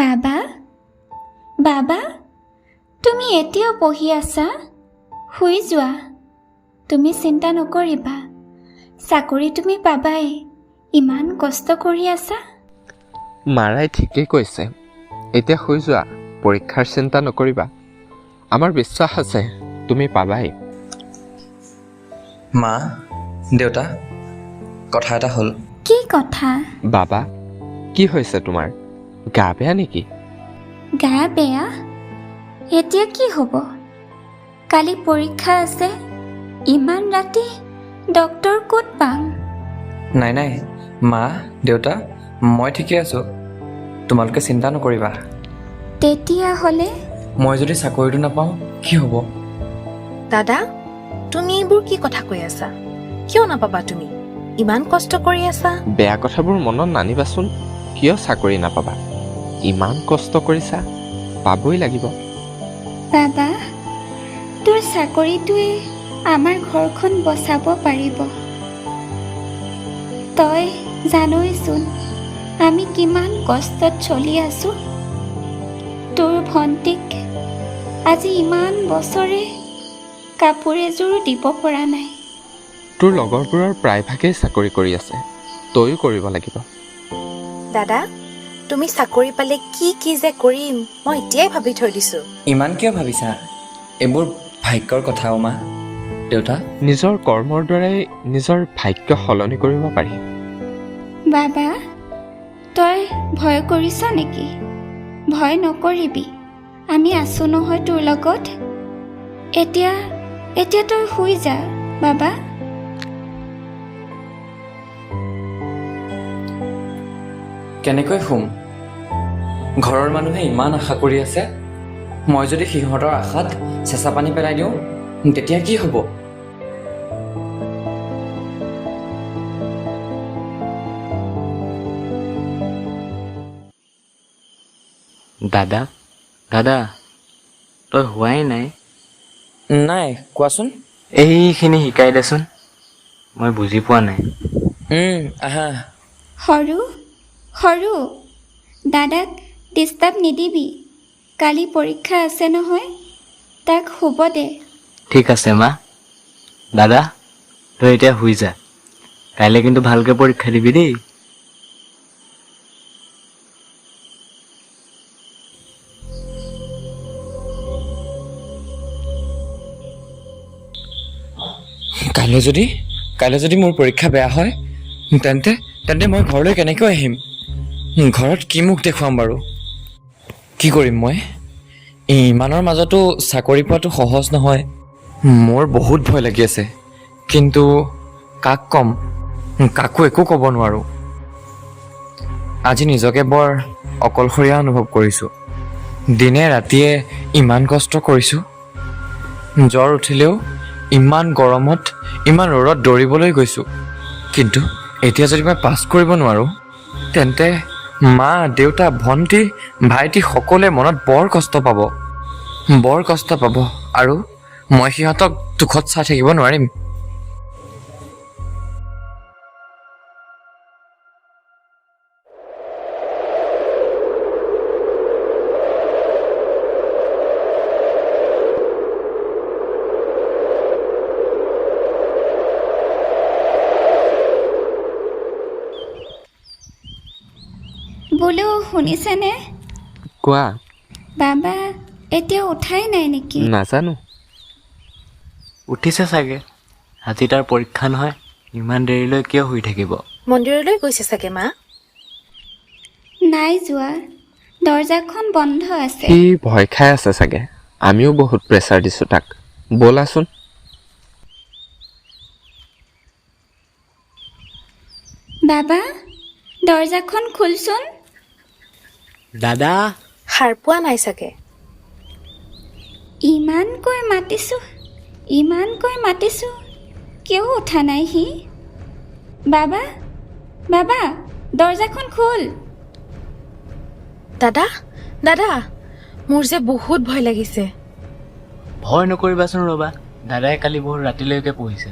বাবা বাবা তুমি এতিয়াও পঢ়ি আছা? শুই যোৱা। তুমি চিন্তা নকৰিবা, চাকৰি তুমি পাবাই। ইমান কষ্ট কৰি আছা। মাৰাই ঠিকেই কৈছে। এতিয়া শুই যোৱা, পৰীক্ষাৰ চিন্তা নকৰিবা। আমাৰ বিশ্বাস আছে তুমি পাবাই। মা, দেউতা, কথা এটা হ'ল। কি কথা? বাবা, কি হৈছে তোমাৰ? গা বেয়া নেকি? গা বেয়া? এতিয়া কি হ'ব? কালি পৰীক্ষা আছে। ইমান ৰাতি ডক্তৰ ক'ত পাম? নাই নাই, মা, দেউতা, মই ঠিকে আছোঁ। তোমালোকে চিন্তা নকৰিবা। তেতিয়াহ'লে মই যদি চাকৰিটো নাপাওঁ কি হ'ব? দাদা, তুমি এইবোৰ কি কথা কৈ আছা? কিয় নাপাবা তুমি? ইমান কষ্ট কৰি আছা। বেয়া কথাবোৰ মনত নানিবাচোন। কিয় চাকৰি নাপাবা? ইমান কষ্ট কৰিছা, পাবই লাগিব। বাবা, তোৰ চাকৰিটোৱে আমাৰ ঘৰখন বচাব পাৰিব। তই জানইচোন আমি কিমান কষ্টত চলি আছোঁ। তোৰ ভণ্টিক আজি ইমান বছৰে কাপোৰ এযোৰো দিব পৰা নাই। তোৰ লগৰবোৰৰ প্ৰায়ভাগেই চাকৰি কৰি আছে, তয়ো কৰিব লাগিব। দাদা, তুমি চাকৰি পালে কি কি যে কৰিম মই এতিয়াই ভাবি থৈ দিছোঁ। ইমান কিয় ভাবিছা? এইবোৰ ভাগ্যৰ কথা, মা, দেউতা। নিজৰ কৰ্মৰ দ্বাৰাই নিজৰ ভাগ্য সলনি কৰিব পাৰি। বাবা, তই ভয় কৰিছ নেকি? ভয় নকৰিবি, আমি আছোঁ নহয় তোৰ লগত। এতিয়া তই শুই যা বাবা। কেনেকৈ শুম? ঘৰৰ মানুহে ইমান আশা কৰি আছে। মই যদি সিহঁতৰ আশাত চেঁচা পানী পেলাই দিওঁ তেতিয়া কি হ'ব? দাদা, দাদা, তই হোৱাই নাই? নাই, কোৱাচোন। এইখিনি শিকাই দেচোন, মই বুজি পোৱা নাই। আহা। সৰু দাদাক ডিষ্টাৰ্ব নিদিবি। কালি পৰীক্ষা আছে নহয়, তাক শুব দে। ঠিক আছে মা। দাদা, তই এতিয়া শুই যা। কাইলৈ কিন্তু ভালকৈ পৰীক্ষা দিবি দেই। কাইলৈ যদি মোৰ পৰীক্ষা বেয়া হয় তেন্তে মই ঘৰলৈ কেনেকৈ আহিম? ঘৰত কি মুখ দেখুৱাম বাৰু? কি কৰিম মই? ইমানৰ মাজতো চাকৰি পোৱাটো সহজ নহয়। মোৰ বহুত ভয় লাগি আছে, কিন্তু কাক ক'ম? কাকো একো ক'ব নোৱাৰোঁ। আজি নিজকে বৰ অকলশৰীয়া অনুভৱ কৰিছোঁ। দিনে ৰাতিয়ে ইমান কষ্ট কৰিছোঁ। জ্বৰ উঠিলেও ইমান গৰমত, ইমান ৰ'দত দৌৰিবলৈ গৈছোঁ। কিন্তু এতিয়া যদি মই পাছ কৰিব নোৱাৰোঁ তেন্তে মা, দেউতা, ভণ্টি, ভাইটি সকলোৱে মনত বৰ কষ্ট পাব আৰু মই সিহঁতক দুখত চাই থাকিব নোৱাৰিম। বোলো শুনিছেনে? কোৱা। বাবা এতিয়া উঠাই নাই নেকি? নাজানো। উঠিছে চাগে। আজি তাৰ পৰীক্ষা নহয়, ইমান দেৰিলৈ কিয় শুই থাকিব? মন্দিৰলৈ গৈছে চাগে মা। নাই যোৱা, দৰ্জাখন বন্ধ আছে। সি ভয় খাই আছে চাগে। আমিও বহুত প্ৰেছাৰ দিছোঁ তাক। ব'লাচোন। বাবা, দৰ্জাখন খোলচোন। দাদা, সাৰ পোৱা নাই চাগে। ইমানকৈ মাতিছোঁ, কিয় উঠা নাই সি? বাবা, দৰ্জাখন খোল। দাদা, মোৰ যে বহুত ভয় লাগিছে। ভয় নকৰিবাচোন ৰ'বা। দাদাই কালি বহুত ৰাতিলৈকে পঢ়িছে,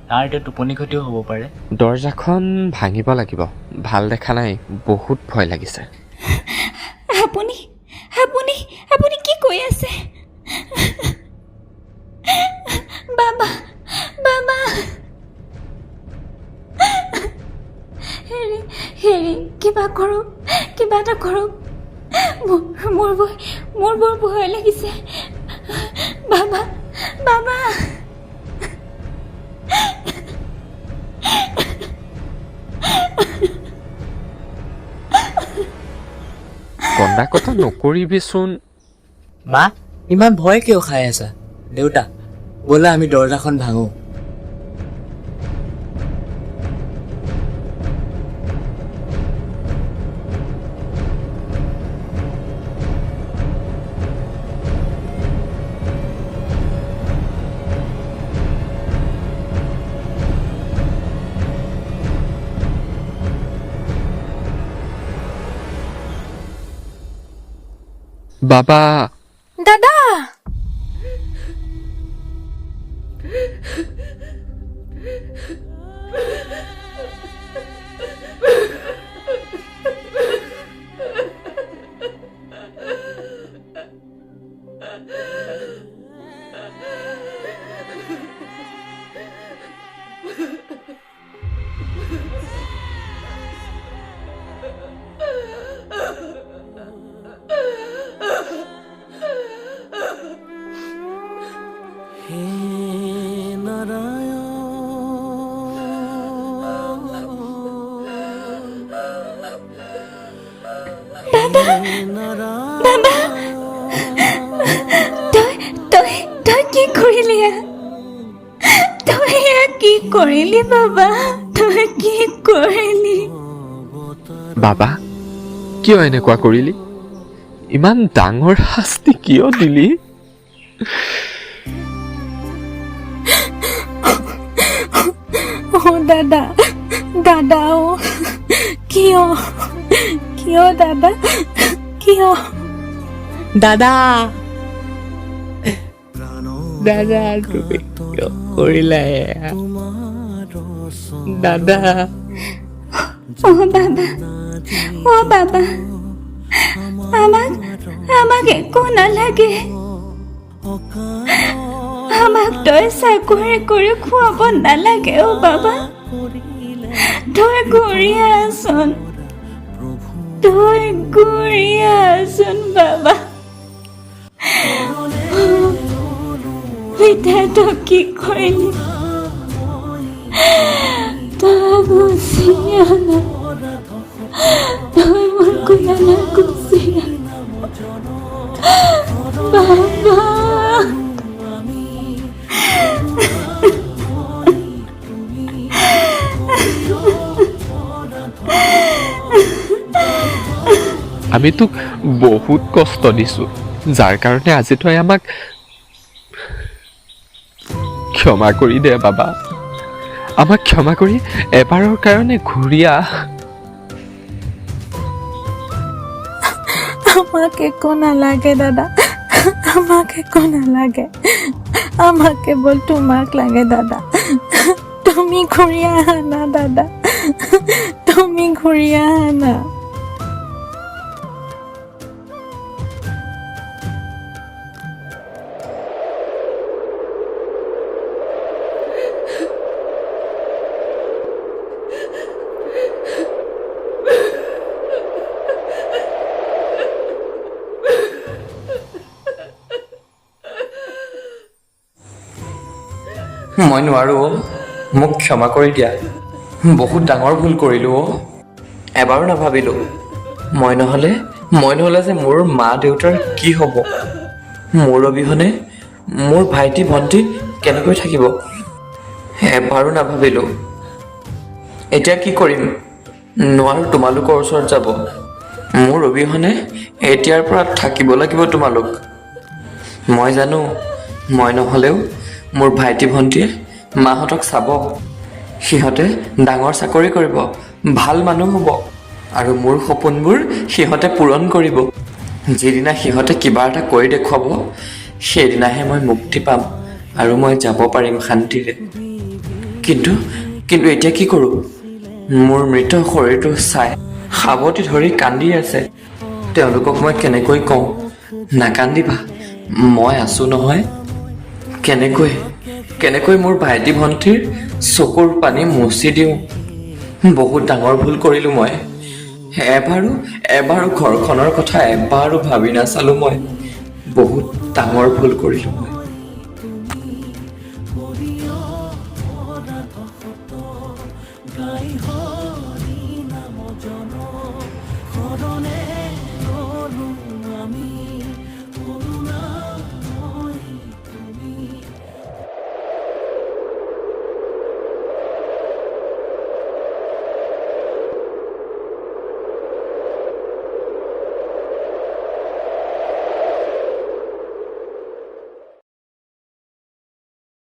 তাৰ এতিয়া টোপনি ক্ষতিও হ'ব পাৰে। দৰ্জাখন ভাঙিব লাগিব। ভাল দেখা নাই, বহুত ভয় লাগিছে। আপুনি আপুনি আপুনি কি কৈ আছে? বাবা বাবা হেৰি কিবা কৰক, কিবা এটা কৰক। মোৰ বৰ ভয় লাগিছে। বাবা বাবা কন্দা কথা নকৰিবিচোন। মা, ইমান ভয় কিয় খাই আছা? দেউতা, ব'লা আমি দৰজাখন ভাঙো। বাবা, দাদা! তই কি কৰিলি? তই কি কৰিলি বাবা? তই কি কৰিলি? বাবা কিয় এনেকুৱা কৰিলি? ইমান ডাঙৰ শাস্তি কিয় দিলি? দাদা দাদা কিয় কিয় দাদা কিয়? দাদা দাদা তুমি কিয় কৰিলা? দাদা বাবা আমাক একো নালাগে। আমাক তই চাকৰি কৰি খুৱাব নালাগে। বাবা তই ঘূৰি আছোন বাবা। এতিয়া তই কি কৰিলি? তই গুচি আনা, তই মোৰ কোলালে গুচি আনা বাবা। আমি তোক বহুত কষ্ট দিছো, যাৰ কাৰণে আজি তই আমাক ক্ষমা কৰি দে বাবা। আমাক ক্ষমা কৰি এবাৰৰ কাৰণে ঘূৰি আহ। আমাক একো নালাগে দাদা, আমাক একো নালাগে। আমাক কেৱল তোমাক লাগে দাদা। তুমি ঘূৰি আহা না দাদা, তুমি ঘূৰি আহা না। মই নোৱাৰো মোক ক্ষমা কৰি দিয়া। বহুত ডাঙৰ ভুল কৰিলোঁ এবাৰো নাভাবিলোঁ। মই নহ'লে যে মোৰ মা দেউতাৰ কি হ'ব? মোৰ অবিহনে মোৰ ভাইটি ভণ্টি কেনেকৈ থাকিব? এবাৰো নাভাবিলোঁ। এতিয়া কি কৰিম? নোৱাৰো তোমালোকৰ ওচৰত যাব। মোৰ অবিহনে এতিয়াৰ পৰা থাকিব লাগিব তোমালোক। মই জানো মই নহ'লেও মোৰ ভাইটি ভণ্টিয়ে মাহঁতক চাব। সিহঁতে ডাঙৰ চাকৰি কৰিব, ভাল মানুহ হ'ব, আৰু মোৰ সপোনবোৰ সিহঁতে পূৰণ কৰিব। যিদিনা সিহঁতে কিবা এটা কৰি দেখুৱাব, সেইদিনাহে মই মুক্তি পাম আৰু মই যাব পাৰিম শান্তিৰে। কিন্তু এতিয়া কি কৰোঁ? মোৰ মৃত শৰীৰটো চাই সাৱটি ধৰি কান্দি আছে। তেওঁলোকক মই কেনেকৈ কওঁ নাকান্দিবা, মই আছোঁ নহয়। কেনেকৈ মোৰ ভাইটি ভণ্টিৰ চকুৰ পানী মুচি দিওঁ। বহুত ডাঙৰ ভুল কৰিলোঁ মই। এবাৰো ঘৰখনৰ কথা এবাৰো ভাবি নাচালোঁ মই। বহুত ডাঙৰ ভুল কৰিলোঁ মই। গাই হৰি নাম জন